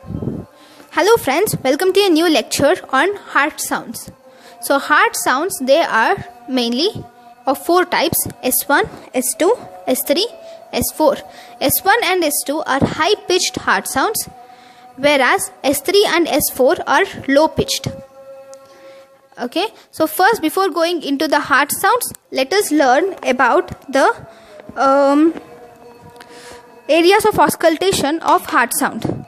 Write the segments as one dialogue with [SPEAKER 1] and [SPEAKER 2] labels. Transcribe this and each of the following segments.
[SPEAKER 1] Hello friends, welcome to a new lecture on heart sounds. So heart sounds, they are mainly of four types: S1, S2, S3, S4. S1 and S2 are high pitched heart sounds, whereas S3 and S4 are low pitched. Okay, so first, before going into the heart sounds, let us learn about the areas of auscultation of heart sound.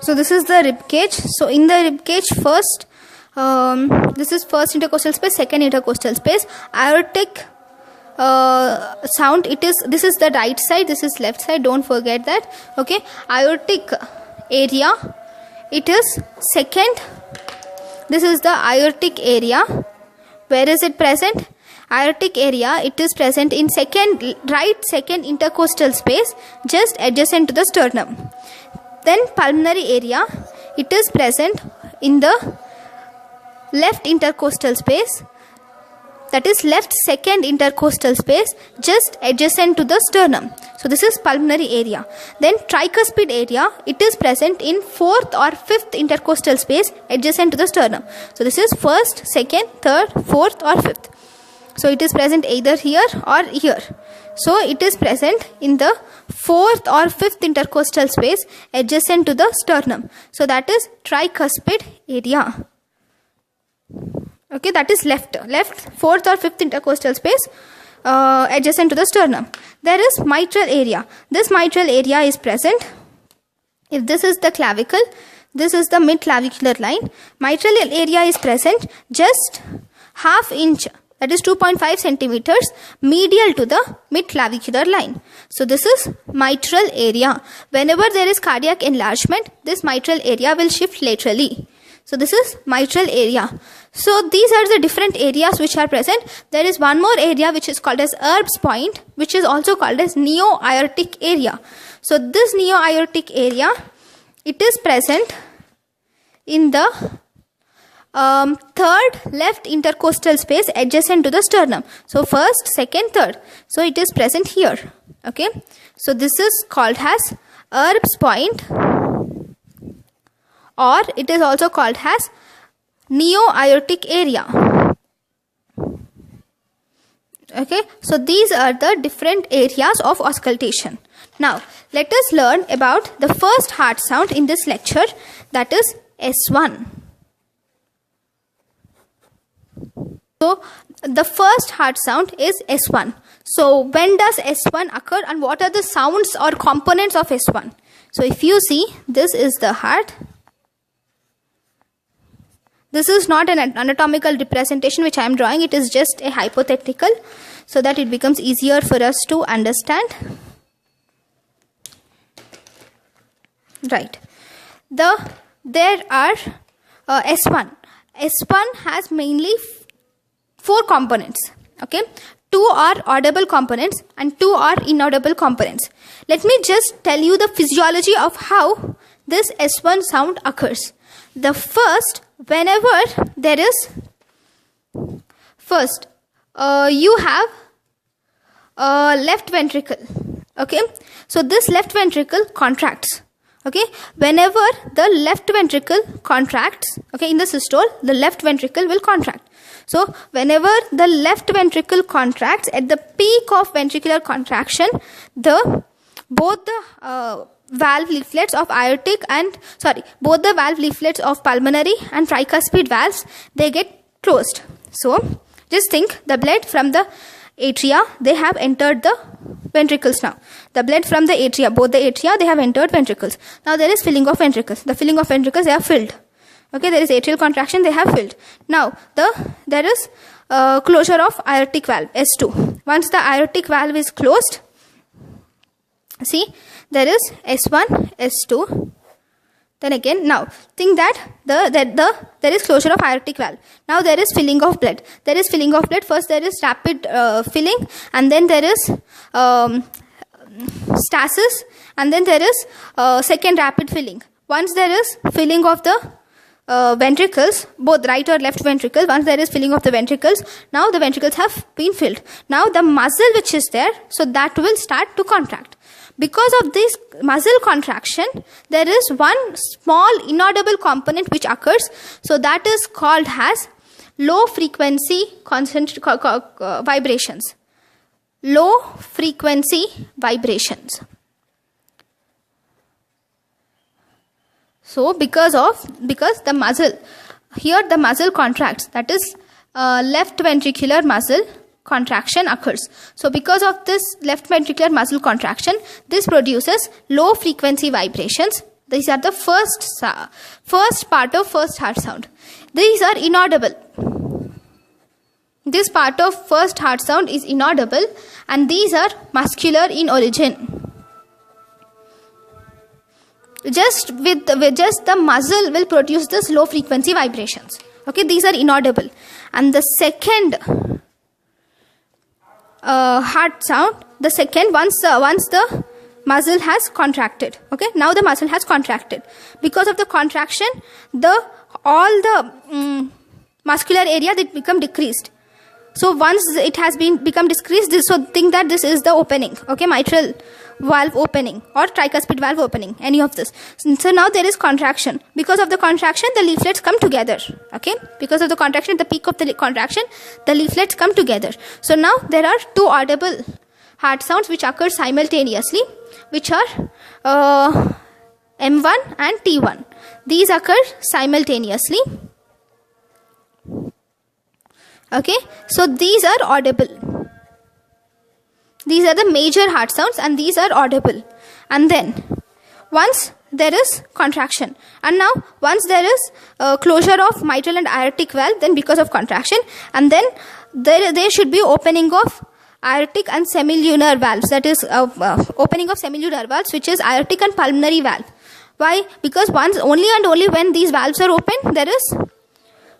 [SPEAKER 1] So this is the rib cage. So in the rib cage, first, this is first intercostal space, second intercostal space. Aortic sound, this is the right side, this is left side, don't forget that. Okay, aortic area, it is second. This is the aortic area. Where is it present? Aortic area, it is present in right second intercostal space, just adjacent to the sternum. Then pulmonary area, it is present in the left intercostal space, that is left second intercostal space, just adjacent to the sternum. So this is pulmonary area. Then tricuspid area, it is present in fourth or fifth intercostal space, adjacent to the sternum. So this is first, second, third, fourth or fifth. So it is present either here or here. So it is present in the fourth or fifth intercostal space adjacent to the sternum. So that is tricuspid area. Okay, that is left fourth or fifth intercostal space adjacent to the sternum. There is mitral area. This mitral area is present. If this is the clavicle, this is the mid-clavicular line. Mitral area is present just half inch, that is 2.5 centimeters medial to the mid-clavicular line. So this is mitral area. Whenever there is cardiac enlargement, this mitral area will shift laterally. So this is mitral area. So these are the different areas which are present. There is one more area which is called as Erb's point, which is also called as neo-aortic area. So this neo-aortic area, it is present in the third left intercostal space adjacent to the sternum. So first, second, third. So it is present here. Okay. So this is called as Erb's point, or it is also called as neo-aortic area. Okay. So these are the different areas of auscultation. Now let us learn about the first heart sound in this lecture, that is S1. So the first heart sound is S1. So when does S1 occur and what are the sounds or components of S1? So if you see, this is the heart. This is not an anatomical representation which I am drawing. It is just a hypothetical so that it becomes easier for us to understand. Right. There are S1. S1 has mainly four components. Okay. 2 are audible components and 2 are inaudible components. Let me just tell you the physiology of how this S1 sound occurs. The first, whenever there is, first, you have left ventricle. Okay. So this left ventricle contracts. Okay, whenever the left ventricle contracts, okay, in the systole, the left ventricle will contract. So whenever the left ventricle contracts, at the peak of ventricular contraction, both the valve leaflets of both the valve leaflets of pulmonary and tricuspid valves, they get closed. So just think, the blood from the atria, they have entered the ventricles now. The blood from the atria, both the atria, they have entered ventricles. Now there is filling of ventricles. The filling of ventricles, they are filled. Okay, there is atrial contraction, they have filled. Now there is closure of aortic valve, S2. Once the aortic valve is closed, see, there is S1, S2. Then again, now think that there is closure of aortic valve. Now there is filling of blood. There is filling of blood. First there is rapid filling, and then there is stasis, and then there is second rapid filling. Once there is filling of the ventricles, both right or left ventricle, once there is filling of the ventricles, now the ventricles have been filled. Now the muscle which is there, so that will start to contract. because of this muscle contraction, there is one small inaudible component which occurs. So that is called as low frequency vibrations. Low frequency vibrations. So because the muscle, here the muscle contracts, that is left ventricular muscle contraction occurs. So because of this left ventricular muscle contraction, this produces low frequency vibrations. These are the first part of first heart sound. These are inaudible. This part of first heart sound is inaudible, and these are muscular in origin. Just the muscle will produce this low frequency vibrations. Okay, these are inaudible. And the second heart sound, the second, once the muscle has contracted. Okay, now the muscle has contracted. Because of the contraction, all the muscular area that become decreased. So once it has become decreased, so think that this is the opening. Okay, mitral valve opening or tricuspid valve opening, any of this. So now there is contraction. Because of the contraction, the leaflets come together. Okay, because of the contraction, at the peak of the contraction, the leaflets come together. So now there are two audible heart sounds which occur simultaneously, which are M1 and T1. These occur simultaneously. Okay, so these are audible. These are the major heart sounds, and these are audible. And then once there is contraction, and now once there is closure of mitral and aortic valve, then because of contraction, and then there should be opening of aortic and semilunar valves, that is opening of semilunar valves, which is aortic and pulmonary valve. Why? Because only and only when these valves are open, there is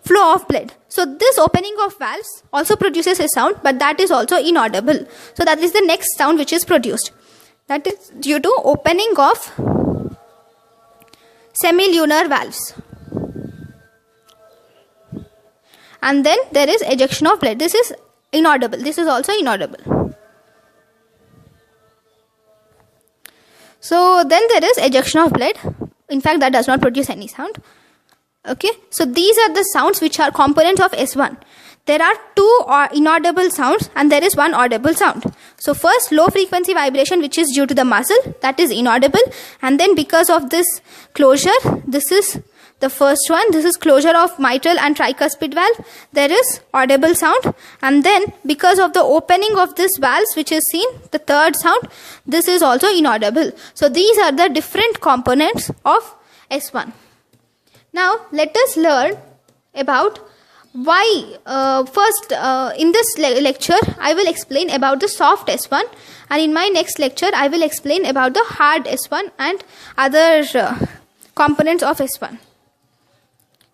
[SPEAKER 1] flow of blood. So this opening of valves also produces a sound, but that is also inaudible. So that is the next sound which is produced. That is due to opening of semilunar valves. And then there is ejection of blood. This is inaudible. This is also inaudible. So then there is ejection of blood. In fact, that does not produce any sound. Okay, so these are the sounds which are components of S1. There are two inaudible sounds and there is one audible sound. So first, low frequency vibration, which is due to the muscle, that is inaudible. And then because of this closure, this is the first one. This is closure of mitral and tricuspid valve. There is audible sound. And then because of the opening of this valves, which is seen, the third sound, this is also inaudible. So these are the different components of S1. Now, let us learn about why. First, in this lecture, I will explain about the soft S1, and in my next lecture, I will explain about the hard S1 and other components of S1.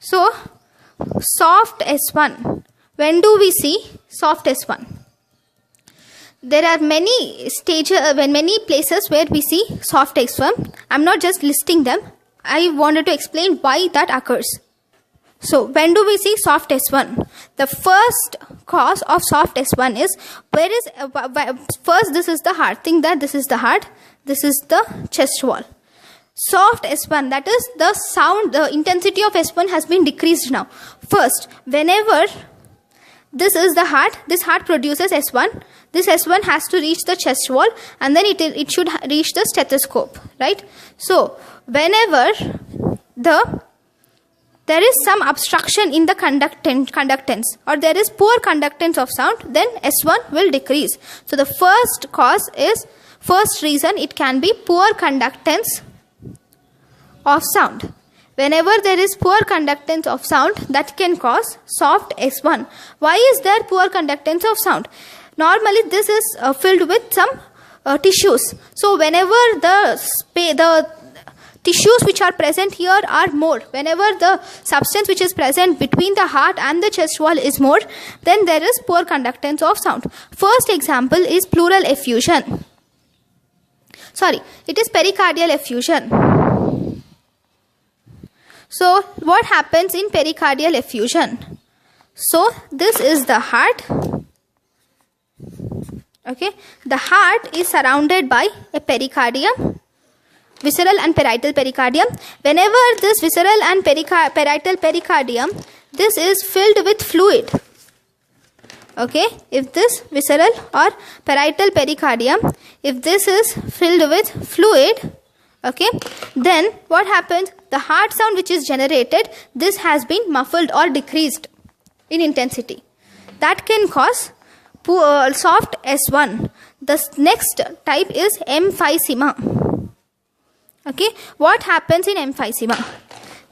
[SPEAKER 1] So, soft S1. When do we see soft S1? There are many stages, many places where we see soft S1. I am not just listing them. I wanted to explain why that occurs. So, when do we see soft S1? The first cause of soft S1 is, first this is the heart. Think that this is the heart, this is the chest wall. Soft S1, that is the sound, the intensity of S1 has been decreased now. First, whenever this is the heart, this heart produces S1. This S1 has to reach the chest wall and then it should reach the stethoscope, right? So, whenever there is some obstruction in the conductance or there is poor conductance of sound, then S1 will decrease. So, the first reason it can be poor conductance of sound. Whenever there is poor conductance of sound, that can cause soft S1. Why is there poor conductance of sound? Normally, this is filled with some tissues. So, whenever the tissues which are present here are more, whenever the substance which is present between the heart and the chest wall is more, then there is poor conductance of sound. First example is pleural effusion. Sorry, it is pericardial effusion. So, what happens in pericardial effusion? So, this is the heart. Okay, the heart is surrounded by a pericardium, visceral and parietal pericardium. Whenever this visceral and parietal pericardium, this is filled with fluid. Okay, if this visceral or parietal pericardium, if this is filled with fluid, okay, then what happens? The heart sound which is generated, this has been muffled or decreased in intensity. That can cause soft S1. The next type is emphysema. Okay, what happens in emphysema?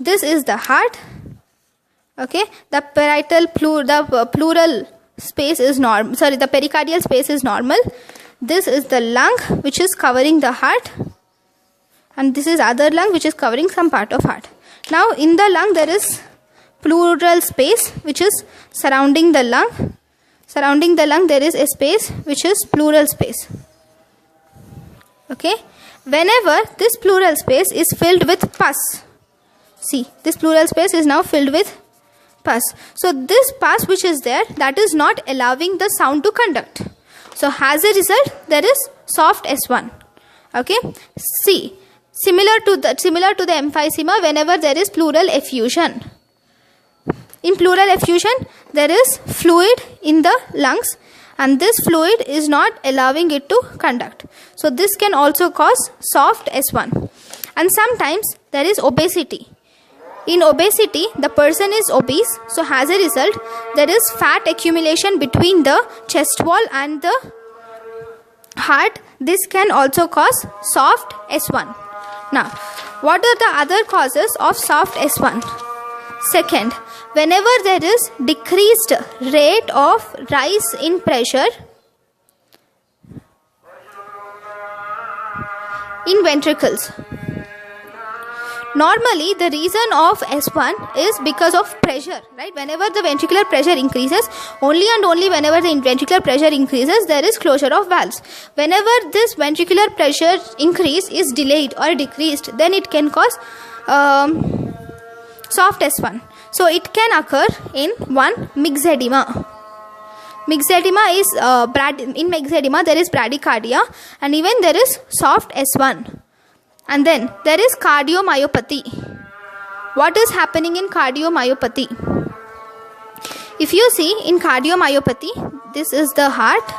[SPEAKER 1] This is the heart. Okay, the parietal pleural space is normal. Sorry, the pericardial space is normal. This is the lung which is covering the heart, and this is other lung which is covering some part of heart. Now in the lung there is pleural space which is surrounding the lung. Surrounding the lung there is a space which is pleural space. Okay, whenever this pleural space is filled with pus, see, this pleural space is now filled with pus. So this pus which is there, that is not allowing the sound to conduct. So as a result, there is soft S1. Okay, see, similar to the emphysema, whenever there is pleural effusion. In pleural effusion, there is fluid in the lungs, and this fluid is not allowing it to conduct. So this can also cause soft S1. And sometimes there is obesity. In obesity, the person is obese, so as a result, there is fat accumulation between the chest wall and the heart. This can also cause soft S1. Now, what are the other causes of soft S1? Second, whenever there is decreased rate of rise in pressure in ventricles. Normally, the reason of S1 is because of pressure, right? Whenever the ventricular pressure increases, only and only whenever the ventricular pressure increases, there is closure of valves. Whenever this ventricular pressure increase is delayed or decreased, then it can cause soft S1. So it can occur in one, myxedema. Myxedema is in myxedema there is bradycardia, and even there is soft S1. And then there is cardiomyopathy. What is happening in cardiomyopathy? If you see in cardiomyopathy, this is the heart.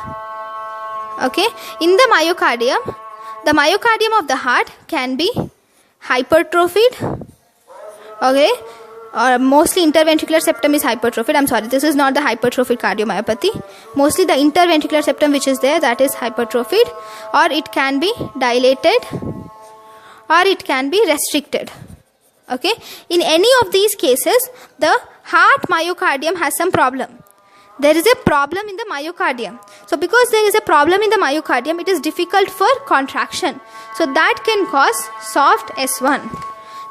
[SPEAKER 1] Okay, in the myocardium of the heart can be hypertrophied. Okay, or mostly interventricular septum is hypertrophied. I'm sorry, this is not the hypertrophied cardiomyopathy. Mostly the interventricular septum which is there, that is hypertrophied, or it can be dilated, or it can be restricted. Okay, in any of these cases, the heart myocardium has some problem. There is a problem in the myocardium. So because there is a problem in the myocardium, it is difficult for contraction. So that can cause soft S1.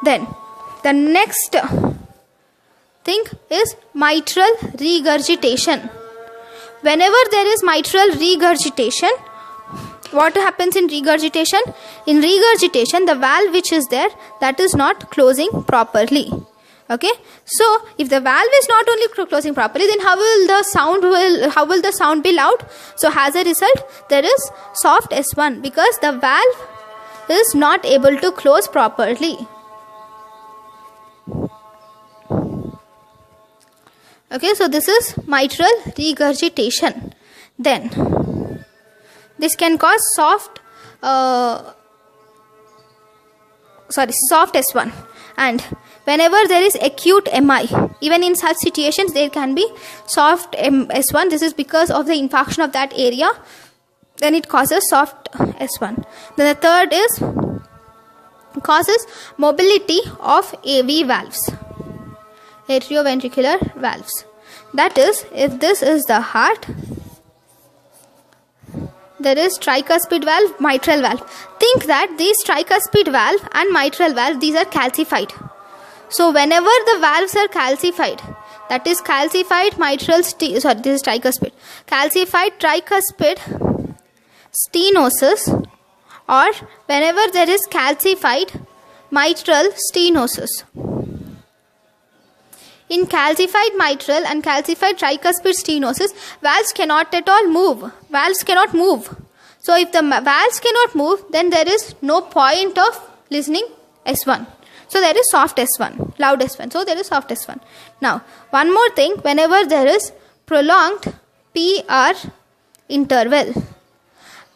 [SPEAKER 1] Then the next thing is mitral regurgitation. Whenever there is mitral regurgitation, what happens in regurgitation? In regurgitation, the valve which is there, that is not closing properly. Okay, so if the valve is not only closing properly, then how will the sound be loud? So as a result, there is soft S1 because the valve is not able to close properly. Okay, so this is mitral regurgitation. Then this can cause soft S1. And whenever there is acute MI, even in such situations there can be soft S1. This is because of the infarction of that area. Then it causes soft S1. Then the third is causes mobility of AV valves, atrioventricular valves. That is, if this is the heart, there is tricuspid valve, mitral valve. Think that these tricuspid valve and mitral valve, these are calcified. So whenever the valves are calcified, that is calcified mitral this is tricuspid. Calcified tricuspid stenosis, or whenever there is calcified mitral stenosis. In calcified mitral and calcified tricuspid stenosis, valves cannot at all move. Valves cannot move. So if the valves cannot move, then there is no point of listening S1. So there is soft S1, loud S1. So there is soft S1. Now, one more thing, whenever there is prolonged PR interval.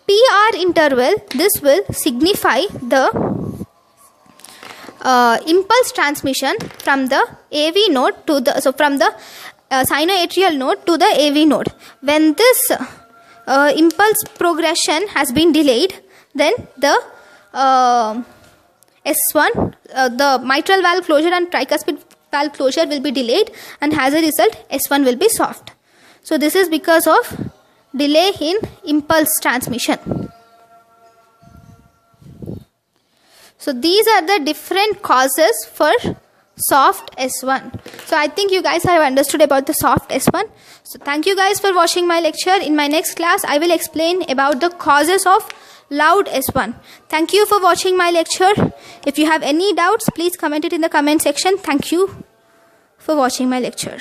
[SPEAKER 1] PR interval, this will signify the impulse transmission from the AV node to the, so from the sinoatrial node to the AV node. When this impulse progression has been delayed, then the S1, the mitral valve closure and tricuspid valve closure will be delayed, and as a result S1 will be soft. So this is because of delay in impulse transmission. So these are the different causes for soft S1. So I think you guys have understood about the soft S1. So thank you guys for watching my lecture. In my next class, I will explain about the causes of loud S1. Thank you for watching my lecture. If you have any doubts, please comment it in the comment section. Thank you for watching my lecture.